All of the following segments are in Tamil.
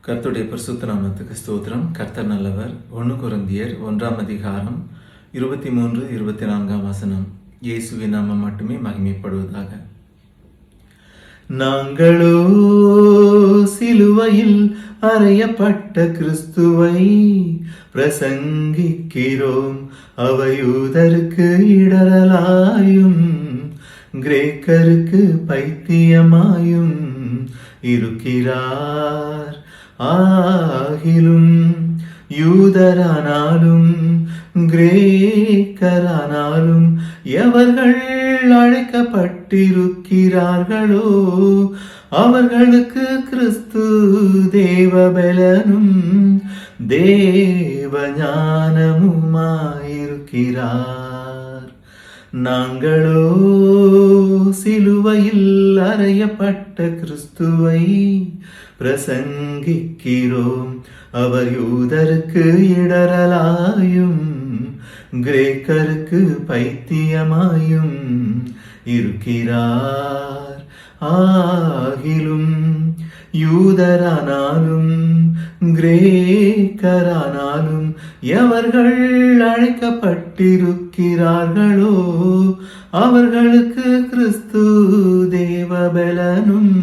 கர்த்தருடைய பரிசுத்த நாமத்துக்கு ஸ்தோத்திரம். கர்த்தர் நல்லவர். 1 கொரிந்தியர் 1 23 24 இயேசுவின் நாமம் மட்டுமே மகிமைப்படுவதாக. நாங்களோ சிலுவையில் அறையப்பட்ட கிறிஸ்துவை பிரசங்கிக்கிறோம். அவையூதருக்கு இடரலாயும் கிரேக்கருக்கு பைத்தியமாயும் இருக்கிறார். ஆகிலும் யூதரானாலும் கிரேக்கரானாலும் எவர்கள் அழைக்கப்பட்டிருக்கிறார்களோ அவர்களுக்கு கிறிஸ்து தேவபலனும் தேவ ஞானமுமாயிருக்கிறார். நாங்களோ சிலுவையில் அறையப்பட்ட கிறிஸ்துவை பிரசங்கிக்கிறோம். அவர் யூதருக்கு இடரலாயும் கிரேக்கருக்கு பைத்தியமாயும் இருக்கிறார். ஆகிலும் யூதரானாலும் கிரேக்கரானாலும் எவர்கள் அழைக்கப்பட்டிருக்கிறார்களோ அவர்களுக்கு கிறிஸ்து தேவபலனும்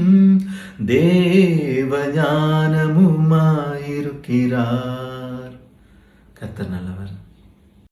தேவ ஞானமுமாயிருக்கிறார். கர்த்தர் நல்லவர்.